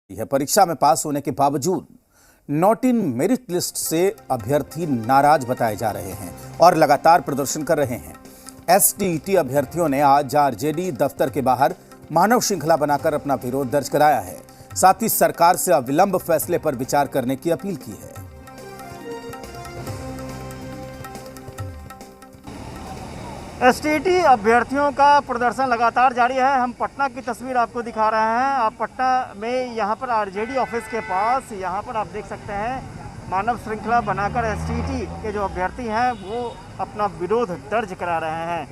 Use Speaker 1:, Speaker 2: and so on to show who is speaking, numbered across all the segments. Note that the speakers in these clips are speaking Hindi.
Speaker 1: यह परीक्षा में पास होने के बावजूद नॉट इन मेरिट लिस्ट से अभ्यर्थी नाराज बताए जा रहे हैं और लगातार प्रदर्शन कर रहे हैं। एसटीईटी अभ्यर्थियों ने आज आरजेडी दफ्तर के बाहर मानव श्रृंखला बनाकर अपना विरोध दर्ज कराया है। साथ ही सरकार से अविलंब फैसले पर विचार करने की अपील की है।
Speaker 2: एसटीईटी अभ्यर्थियों का प्रदर्शन लगातार जारी है। हम पटना की तस्वीर आपको दिखा रहे हैं। आप पटना में यहाँ पर आरजेडी ऑफिस के पास यहाँ पर आप देख सकते हैं मानव श्रृंखला बनाकर एसटीईटी के जो अभ्यर्थी हैं वो अपना विरोध दर्ज करा रहे हैं।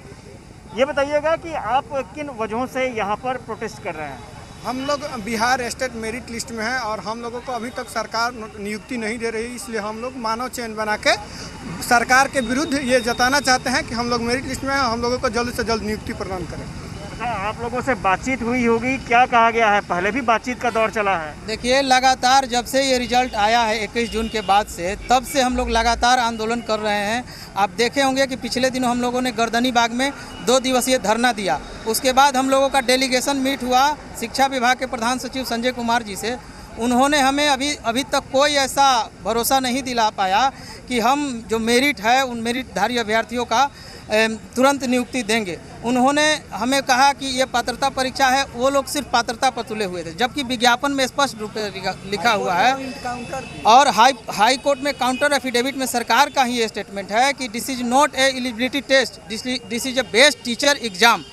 Speaker 2: ये बताइएगा कि आप किन वजहों से यहाँ पर प्रोटेस्ट कर रहे हैं?
Speaker 3: हम लोग बिहार स्टेट मेरिट लिस्ट में हैं और हम लोगों को अभी तक सरकार नियुक्ति नहीं दे रही, इसलिए हम लोग मानव चयन बना के सरकार के विरुद्ध ये जताना चाहते हैं कि हम लोग मेरिट लिस्ट में हैं, हम लोगों को जल्द से जल्द नियुक्ति प्रदान करें।
Speaker 2: आप लोगों से बातचीत हुई होगी, क्या कहा गया है? पहले भी बातचीत का दौर चला है।
Speaker 4: देखिए, लगातार जब से ये रिजल्ट आया है 21 जून के बाद से, तब से हम लोग लगातार आंदोलन कर रहे हैं। आप देखे होंगे कि पिछले दिनों हम लोगों ने गर्दनी बाग में 2 दिवसीय धरना दिया। उसके बाद हम लोगों का डेलीगेशन मीट हुआ शिक्षा विभाग के प्रधान सचिव संजय कुमार जी से। उन्होंने हमें अभी तक कोई ऐसा भरोसा नहीं दिला पाया कि हम जो मेरिट है उन मेरिटधारी अभ्यर्थियों का तुरंत नियुक्ति देंगे। उन्होंने हमें कहा कि ये पात्रता परीक्षा है, वो लोग सिर्फ पात्रता पर तुले हुए थे, जबकि विज्ञापन में स्पष्ट रूप से लिखा हुआ है और हाई कोर्ट में काउंटर एफिडेविट में सरकार का ही ये स्टेटमेंट है कि this is not a eligibility test, this is a best teacher exam.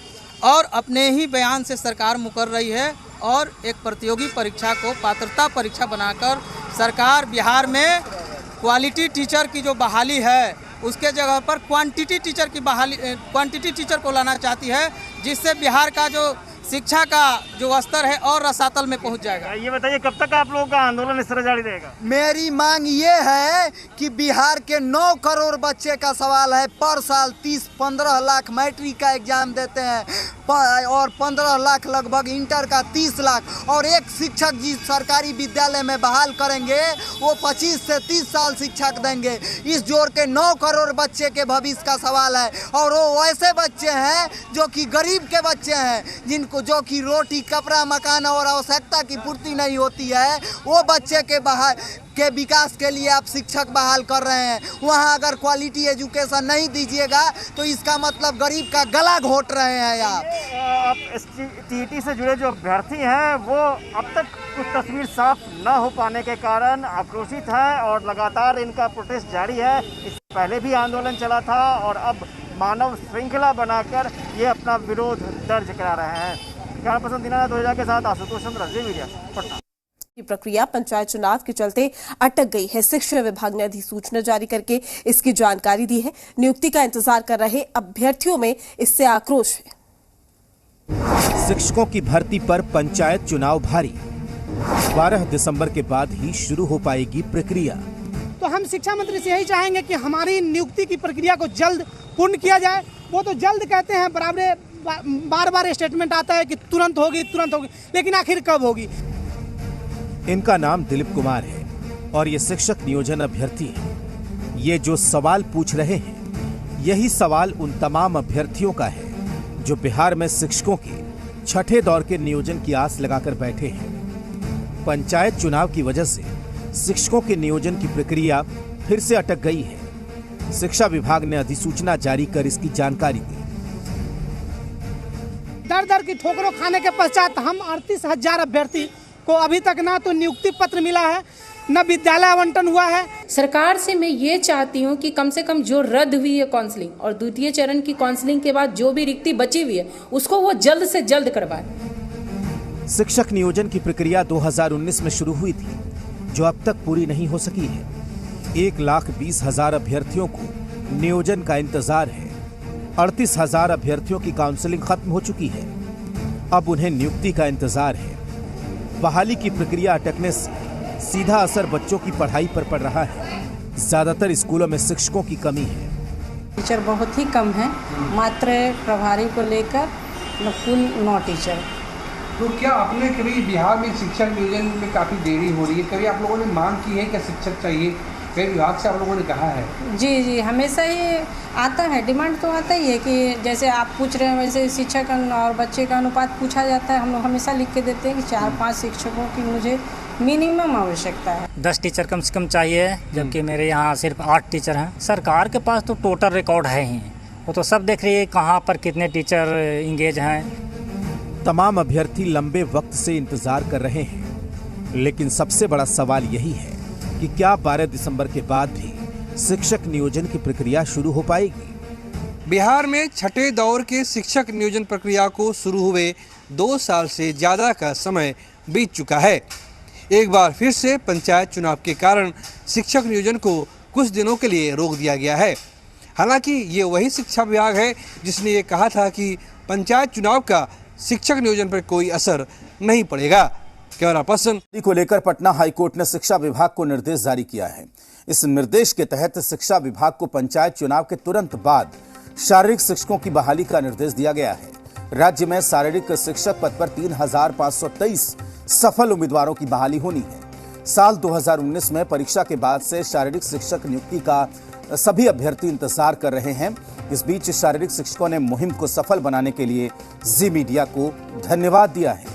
Speaker 4: और अपने ही बयान से सरकार मुकर रही है और एक प्रतियोगी परीक्षा को पात्रता परीक्षा बनाकर सरकार बिहार में क्वालिटी टीचर की जो बहाली है उसके जगह पर क्वांटिटी टीचर को लाना चाहती है, जिससे बिहार का जो शिक्षा का जो स्तर है और रसातल में पहुंच जाएगा।
Speaker 2: ये बताइए कब तक आप लोगों का आंदोलन इस तरह जारी रहेगा?
Speaker 5: मेरी मांग ये है कि बिहार के 9 करोड़ बच्चे का सवाल है, पर साल 30-15 लाख मैट्रिक का एग्जाम देते हैं और 15 लाख लगभग इंटर का 30 लाख, और एक शिक्षक जी सरकारी विद्यालय में बहाल करेंगे वो 25 से 30 साल शिक्षक देंगे। इस जोर के 9 करोड़ बच्चे के भविष्य का सवाल है और वो वैसे बच्चे हैं जो कि गरीब के बच्चे हैं, जिनको जो कि रोटी कपड़ा मकान और आवश्यकता की पूर्ति नहीं होती है, वो बच्चे के विकास के लिए आप शिक्षक बहाल कर रहे हैं। वहाँ अगर क्वालिटी एजुकेशन नहीं दीजिएगा तो इसका मतलब गरीब का गला घोट रहे हैं आप।
Speaker 2: एसटीईटी से जुड़े जो अभ्यर्थी हैं वो अब तक कुछ तस्वीर साफ न हो पाने के कारण आक्रोशित है और लगातार इनका प्रोटेस्ट जारी है। इससे पहले भी आंदोलन चला था और अब मानव श्रृंखला बनाकर ये अपना विरोध दर्ज करा रहे हैं। कैमरा पर्सन दीनानाथ ओझा के साथ आशुतोष चंद्र, जी मीडिया, पटना।
Speaker 6: की प्रक्रिया पंचायत चुनाव के चलते अटक गई है। शिक्षा विभाग ने अधिसूचना जारी करके इसकी जानकारी दी है। नियुक्ति का इंतजार कर रहे अभ्यर्थियों में इससे आक्रोश है।
Speaker 1: शिक्षकों की भर्ती पर पंचायत चुनाव भारी। 12 दिसंबर के बाद ही शुरू हो पाएगी प्रक्रिया।
Speaker 7: तो हम शिक्षा मंत्री से यही चाहेंगे कि हमारी नियुक्ति की प्रक्रिया को जल्द पूर्ण किया जाए। वो तो जल्द कहते हैं, बार बार स्टेटमेंट आता है कि तुरंत होगी, लेकिन आखिर कब होगी?
Speaker 1: इनका नाम दिलीप कुमार है और ये शिक्षक नियोजन अभ्यर्थी हैं। ये जो सवाल पूछ रहे हैं, यही सवाल उन तमाम अभ्यर्थियों का है जो बिहार में शिक्षकों के 6ठे दौर के नियोजन की आस लगाकर बैठे हैं। पंचायत चुनाव की वजह से शिक्षकों के नियोजन की प्रक्रिया फिर से अटक गई है। शिक्षा विभाग ने अधिसूचना जारी कर इसकी जानकारी दी।
Speaker 7: दर की ठोकरों खाने के पश्चात हम 38,000 अभ्यर्थी को अभी तक ना तो नियुक्ति पत्र मिला है, न विद्यालय आवंटन हुआ है।
Speaker 8: सरकार से मैं ये चाहती हूँ कि कम से कम जो रद्द हुई है काउंसलिंग और द्वितीय चरण की काउंसलिंग के बाद जो भी रिक्ति बची हुई है उसको वो जल्द से जल्द करवाए।
Speaker 1: शिक्षक नियोजन की प्रक्रिया 2019 में शुरू हुई थी, जो अब तक पूरी नहीं हो सकी है। 1,20,000 अभ्यर्थियों को नियोजन का इंतजार है। 38,000 अभ्यर्थियों की काउंसलिंग खत्म हो चुकी है। अब उन्हें नियुक्ति का इंतजार है। बहाली की प्रक्रिया अटकने से सीधा असर बच्चों की पढ़ाई पर पड़ रहा है। ज्यादातर स्कूलों में शिक्षकों की कमी है।
Speaker 9: टीचर बहुत ही कम है, मात्र प्रभारी को लेकर कुल 9 टीचर।
Speaker 10: तो क्या आपने कभी बिहार में शिक्षक नियोजन में काफ़ी देरी हो रही है, कभी आप लोगों ने मांग की है कि शिक्षक चाहिए, कई विभाग से आप लोगों ने कहा है।
Speaker 9: जी जी, हमेशा ही आता है, डिमांड तो आता ही है कि जैसे आप पूछ रहे हैं वैसे शिक्षक और बच्चे का अनुपात पूछा जाता है। हम लोग हमेशा लिख के देते हैं कि 4-5 शिक्षकों की मुझे मिनिमम आवश्यकता है।
Speaker 11: 10 टीचर कम से कम चाहिए, जबकि मेरे यहाँ सिर्फ 8 टीचर हैं। सरकार के पास तो टोटल रिकॉर्ड है ही, वो तो सब देख रही है कहाँ पर कितने टीचर इंगेज हैं।
Speaker 1: तमाम अभ्यर्थी लंबे वक्त से इंतजार कर रहे हैं, लेकिन सबसे बड़ा सवाल यही है कि क्या 12 दिसंबर के बाद भी शिक्षक नियोजन की प्रक्रिया शुरू हो पाएगी।
Speaker 10: बिहार में छठे दौर के शिक्षक नियोजन प्रक्रिया को शुरू हुए 2 साल से ज़्यादा का समय बीत चुका है। एक बार फिर से पंचायत चुनाव के कारण शिक्षक नियोजन को कुछ दिनों के लिए रोक दिया गया है। हालांकि ये वही शिक्षा विभाग है जिसने ये कहा था कि पंचायत चुनाव का शिक्षक नियोजन पर कोई असर नहीं पड़ेगा। कैमरा पर्सन
Speaker 1: को लेकर पटना हाईकोर्ट ने शिक्षा विभाग को निर्देश जारी किया है। इस निर्देश के तहत शिक्षा विभाग को पंचायत चुनाव के तुरंत बाद शारीरिक शिक्षकों की बहाली का निर्देश दिया गया है। राज्य में शारीरिक शिक्षक पद पर 3523 सफल उम्मीदवारों की बहाली होनी है। साल 2019 में परीक्षा के बाद से शारीरिक शिक्षक नियुक्ति का सभी अभ्यर्थी इंतजार कर रहे हैं। इस बीच शारीरिक शिक्षकों ने मुहिम को सफल बनाने के लिए जी मीडिया को धन्यवाद दिया है।